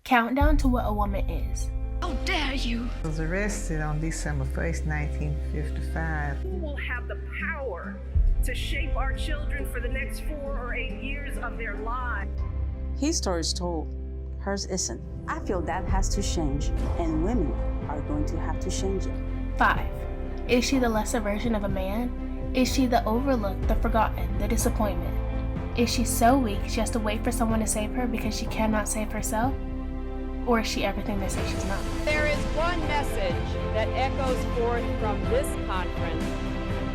Countdown to what a woman is. How dare you! I was arrested on December 1st, 1955. Who will have the power to shape our children for the next 4 or 8 years of their lives? His story is told, hers isn't. I feel that has to change, and women are going to have to change it. 5. Is she the lesser version of a man? Is she the overlooked, the forgotten, the disappointment? Is she so weak she has to wait for someone to save her because she cannot save herself? Or is she everything they say she's not? There is one message that echoes forth from this conference.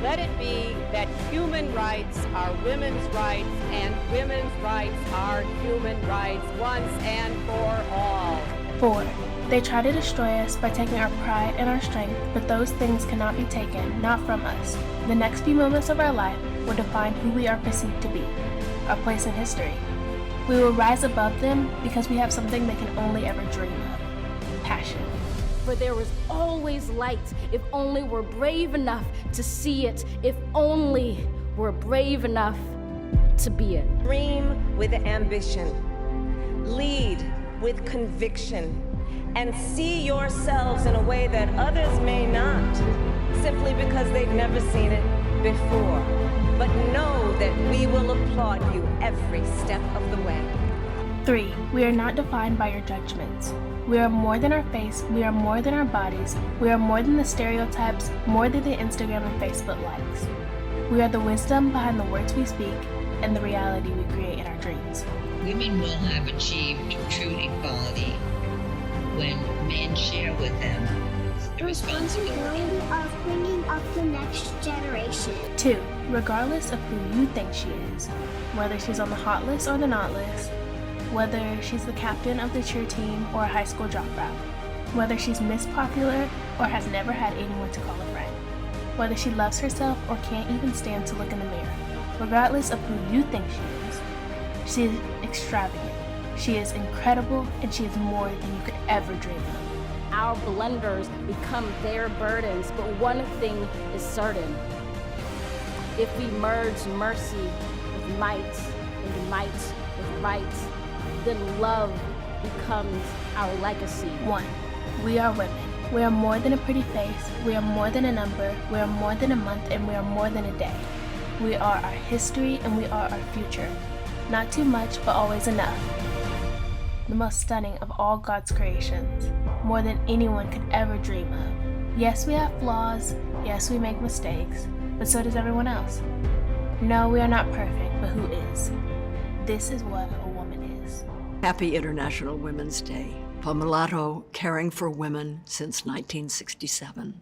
Let it be that human rights are women's rights and women's rights are human rights once and for all. 4. They try to destroy us by taking our pride and our strength, but those things cannot be taken, not from us. The next few moments of our life will define who we are perceived to be, our place in history. We will rise above them because we have something they can only ever dream of: passion. For there is always light if only we're brave enough to see it, if only we're brave enough to be it. Dream with ambition, lead with conviction, and see yourselves in a way that others may not, simply because they've never seen it before. But know that we will applaud you every step of the way. 3. We are not defined by your judgments. We are more than our face, we are more than our bodies, we are more than the stereotypes, more than the Instagram and Facebook likes. We are the wisdom behind the words we speak and the reality we create in our dreams. Women will have achieved true equality when men share with them the responsibility of bringing up the next generation. 2. Regardless of who you think she is, whether she's on the hot list or the not list, whether she's the captain of the cheer team or a high school dropout, whether she's Miss Popular or has never had anyone to call a friend, whether she loves herself or can't even stand to look in the mirror, regardless of who you think she is extravagant, she is incredible, and she is more than you could ever dream of. Our blunders become their burdens, but one thing is certain. If we merge mercy with might and might with right, then love becomes our legacy. 1. We are women. We are more than a pretty face. We are more than a number. We are more than a month, and we are more than a day. We are our history, and we are our future. Not too much, but always enough. The most stunning of all God's creations. More than anyone could ever dream of. Yes, we have flaws. Yes, we make mistakes. But so does everyone else. No, we are not perfect, but who is? This is what a woman is. Happy International Women's Day. A mulatto caring for women since 1967.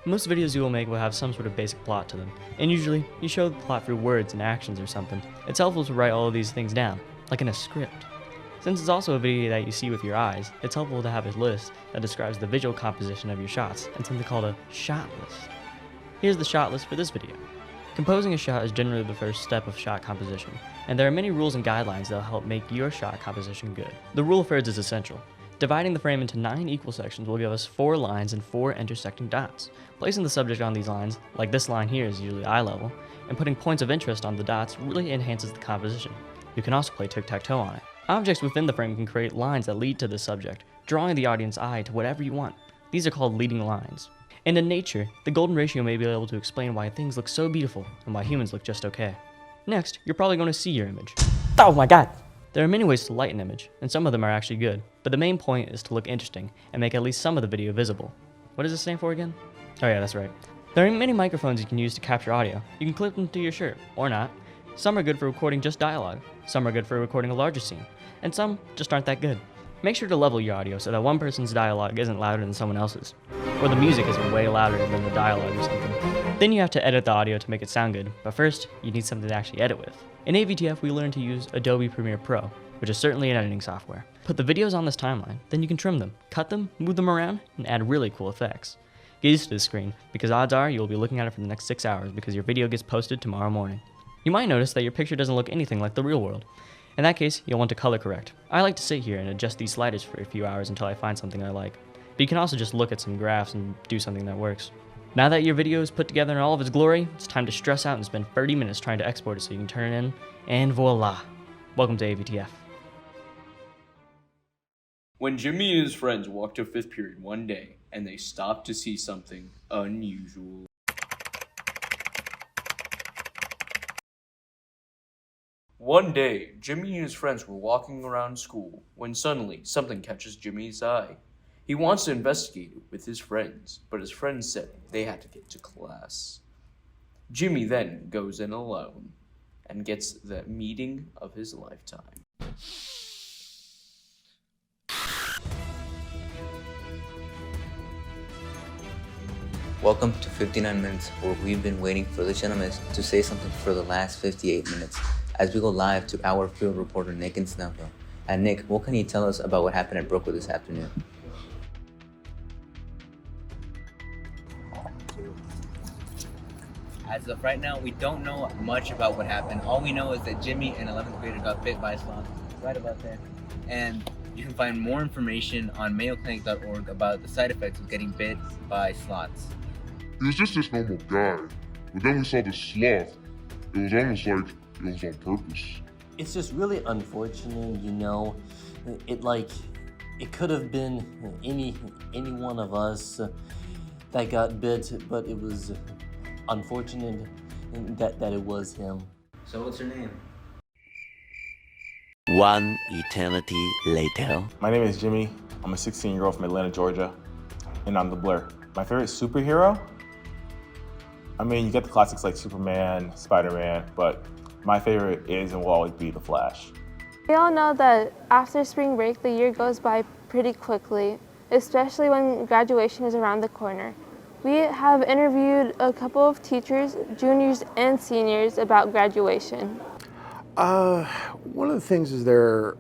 Most videos you will make will have some sort of basic plot to them, and usually you show the plot through words and actions or something. It's helpful to write all of these things down, like in a script. Since it's also a video that you see with your eyes, it's helpful to have a list that describes the visual composition of your shots and something called a shot list. Here's the shot list for this video. Composing a shot is generally the first step of shot composition, and there are many rules and guidelines that will help make your shot composition good. The rule of thirds is essential. Dividing the frame into 9 equal sections will give us 4 lines and 4 intersecting dots. Placing the subject on these lines, like this line here is usually eye level, and putting points of interest on the dots really enhances the composition. You can also play tic-tac-toe on it. Objects within the frame can create lines that lead to the subject, drawing the audience eye to whatever you want. These are called leading lines. And in nature, the golden ratio may be able to explain why things look so beautiful and why humans look just okay. Next, you're probably going to see your image. Oh my god! There are many ways to light an image, and some of them are actually good, but the main point is to look interesting and make at least some of the video visible. What does this stand for again? Oh yeah, that's right. There are many microphones you can use to capture audio. You can clip them to your shirt, or not. Some are good for recording just dialogue, some are good for recording a larger scene, and some just aren't that good. Make sure to level your audio so that one person's dialogue isn't louder than someone else's, or the music isn't way louder than the dialogue or something. Then you have to edit the audio to make it sound good, but first, you need something to actually edit with. In AVTF, we learned to use Adobe Premiere Pro, which is certainly an editing software. Put the videos on this timeline, then you can trim them, cut them, move them around, and add really cool effects. Get used to the screen, because odds are you will be looking at it for the next 6 hours because your video gets posted tomorrow morning. You might notice that your picture doesn't look anything like the real world. In that case, you'll want to color correct. I like to sit here and adjust these sliders for a few hours until I find something I like. you can also just look at some graphs and do something that works. Now that your video is put together in all of its glory, it's time to stress out and spend 30 minutes trying to export it so you can turn it in, and voila. Welcome to AVTF. When Jimmy and his friends walked to 5th period one day, and they stopped to see something unusual. One day, Jimmy and his friends were walking around school when suddenly something catches Jimmy's eye. He wants to investigate it with his friends, but his friends said they had to get to class. Jimmy then goes in alone and gets the meeting of his lifetime. Welcome to 59 minutes, where we've been waiting for the gentleman to say something for the last 58 minutes, as we go live to our field reporter Nick in Snellville. And Nick, what can you tell us about what happened at Brookwood this afternoon? As of right now, we don't know much about what happened. All we know is that Jimmy, an 11th grader, got bit by a sloth, right about there. And you can find more information on mayoclinic.org about the side effects of getting bit by sloths. He was just this normal guy, but then we saw the sloth. It was almost like it was on purpose. It's just really unfortunate, you know. It could have been any one of us that got bit, but it was unfortunate that it was him. So what's your name? One eternity later. My name is Jimmy. I'm a 16-year-old from Atlanta, Georgia, and I'm the Blur. My favorite superhero? I mean, you get the classics like Superman, Spider-Man, but my favorite is and will always be The Flash. We all know that after spring break, the year goes by pretty quickly, especially when graduation is around the corner. We have interviewed a couple of teachers, juniors and seniors, about graduation. One of the things is they're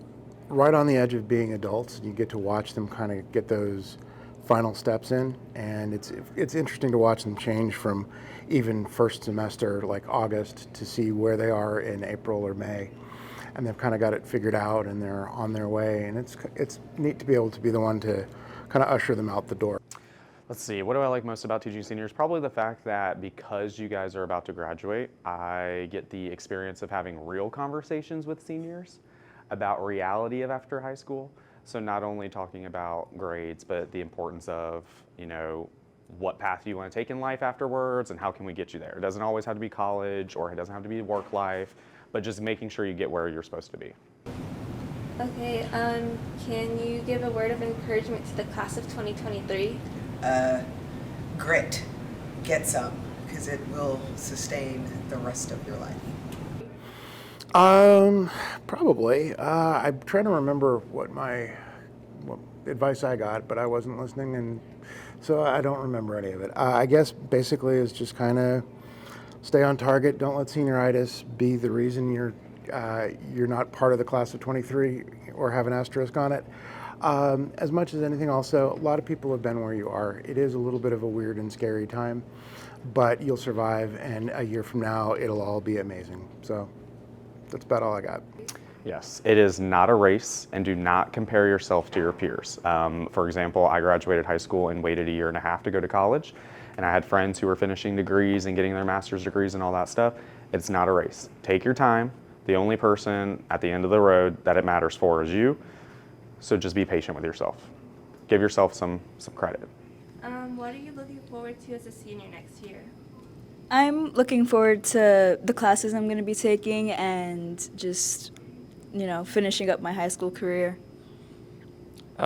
right on the edge of being adults, and you get to watch them kind of get those final steps in, and it's interesting to watch them change from even first semester like August to see where they are in April or May, and they've kind of got it figured out and they're on their way, and it's neat to be able to be the one to kind of usher them out the door. Let's see, what do I like most about teaching seniors? Probably the fact that because you guys are about to graduate, I get the experience of having real conversations with seniors about reality of after high school. So not only talking about grades, but the importance of, you know, what path you want to take in life afterwards and how can we get you there. It doesn't always have to be college or it doesn't have to be work life, but just making sure you get where you're supposed to be. Okay, can you give a word of encouragement to the class of 2023? Grit. Get some, because it will sustain the rest of your life. Probably. I'm trying to remember what advice I got, but I wasn't listening, and so I don't remember any of it. I guess basically is just kind of stay on target. Don't let senioritis be the reason you're not part of the class of 23 or have an asterisk on it. As much as anything, also, a lot of people have been where you are. It is a little bit of a weird and scary time, but you'll survive, and a year from now, it'll all be amazing. So that's about all I got. Yes, it is not a race, and do not compare yourself to your peers. For example, I graduated high school and waited a year and a half to go to college, and I had friends who were finishing degrees and getting their master's degrees and all that stuff. It's not a race. Take your time. The only person at the end of the road that it matters for is you. So just be patient with yourself. Give yourself some credit. What are you looking forward to as a senior next year? I'm looking forward to the classes I'm going to be taking and just, you know, finishing up my high school career.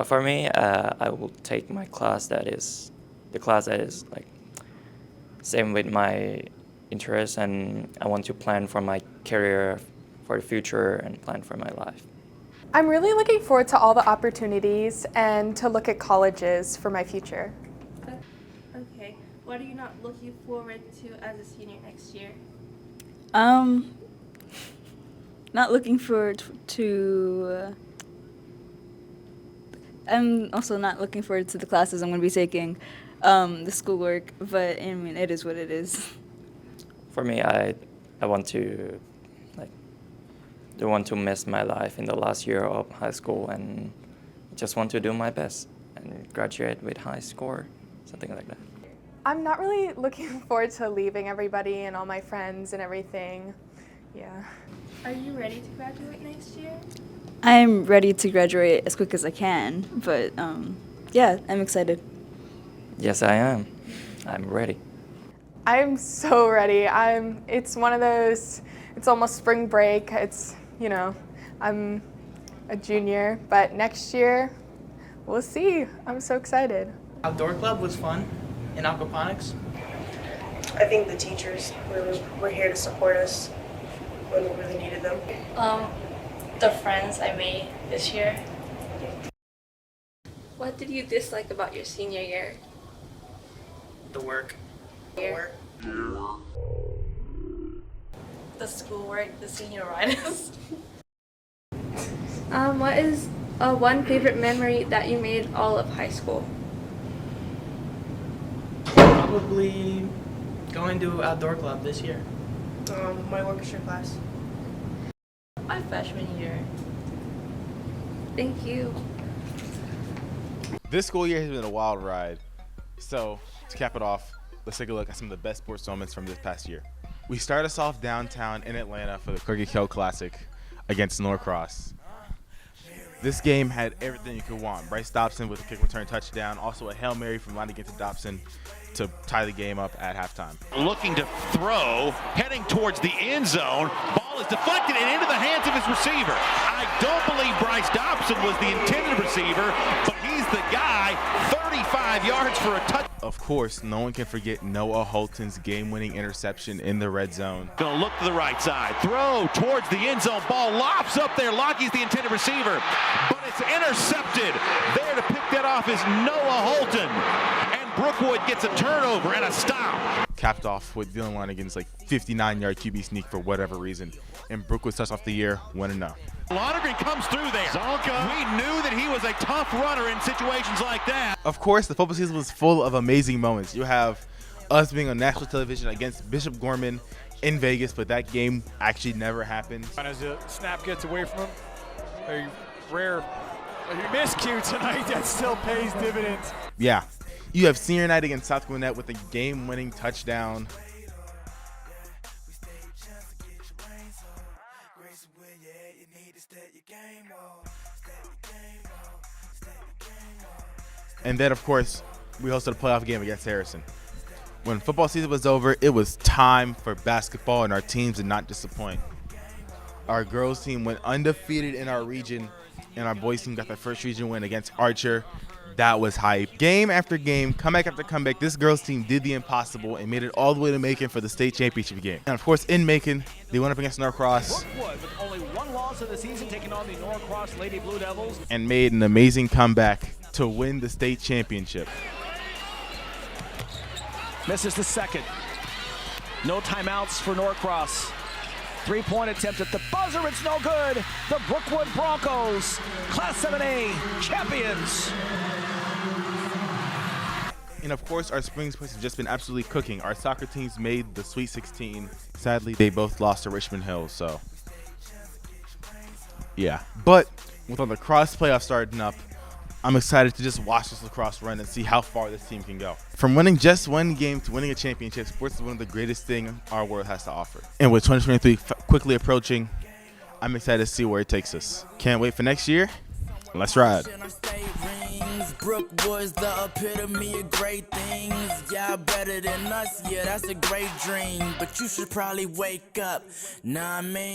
For me, I will take my class that is like same with my interests, and I want to plan for my career for the future and plan for my life. I'm really looking forward to all the opportunities and to look at colleges for my future. Okay, what are you not looking forward to as a senior next year? Not looking forward to, I'm also not looking forward to the classes I'm going to be taking, the schoolwork, but I mean, it is what it is. For me, I want to don't want to miss my life in the last year of high school and just want to do my best. and graduate with high score, something like that. I'm not really looking forward to leaving everybody and all my friends and everything. Yeah. Are you ready to graduate next year? I'm ready to graduate as quick as I can, but yeah, I'm excited. Yes, I am. I'm ready. I'm so ready. It's one of those, it's almost spring break. It's, you know, I'm a junior, but next year, we'll see. I'm so excited. Outdoor club was fun in aquaponics. I think the teachers were here to support us when we really needed them. The friends I made this year. What did you dislike about your senior year? The work. The schoolwork, the senior writers. What is one favorite memory that you made all of high school? Probably going to outdoor club this year. My orchestra class. My freshman year. Thank you. This school year has been a wild ride. So, to cap it off, let's take a look at some of the best sports moments from this past year. We start us off downtown in Atlanta for the Cornucopia Classic against Norcross. This game had everything you could want. Bryce Dobson with a kick return touchdown, also a Hail Mary from line against Dobson to tie the game up at halftime. Looking to throw, heading towards the end zone. Ball is deflected and into the hands of his receiver. I don't believe Bryce Dobson was the intended receiver, but he's the guy, 35 yards for a touchdown. Of course, no one can forget Noah Holton's game-winning interception in the red zone. Gonna look to the right side, throw towards the end zone, ball lofts up there. Lockie's the intended receiver, but it's intercepted. There to pick that off is Noah Holton, and Brookwood gets a turnover and a stop. Capped off with Dylan Lonigan's 59-yard QB sneak for whatever reason, and Brookwood's touch off the year, 1-0. Lonergan comes through there. Zonka. We knew that he was a tough runner in situations like that. Of course, the football season was full of amazing moments. You have us being on national television against Bishop Gorman in Vegas, but that game actually never happened. And as the snap gets away from him, a rare miscue tonight that still pays dividends. Yeah. You have senior night against South Gwinnett with a game-winning touchdown. And then, of course, we hosted a playoff game against Harrison. When football season was over, it was time for basketball, and our teams did not disappoint. Our girls team went undefeated in our region, and our boys team got their first region win against Archer. That was hype. Game after game, comeback after comeback, this girls team did the impossible and made it all the way to Macon for the state championship game. And of course, in Macon, they went up against Norcross. Brookwood with only one loss of the season, taking on the Norcross Lady Blue Devils. And made an amazing comeback to win the state championship. Misses the second. No timeouts for Norcross. Three-point attempt at the buzzer, it's no good. The Brookwood Broncos, Class 7A champions. And of course, our spring sports have just been absolutely cooking. Our soccer teams made the Sweet 16. Sadly, they both lost to Richmond Hill, so yeah. But with all the lacrosse playoffs starting up, I'm excited to just watch this lacrosse run and see how far this team can go. From winning just one game to winning a championship, sports is one of the greatest things our world has to offer. And with 2023 quickly approaching, I'm excited to see where it takes us. Can't wait for next year. Let's ride. Brookwood's the epitome of great things. Y'all better than us, yeah, that's a great dream. But you should probably wake up, nah, I mean.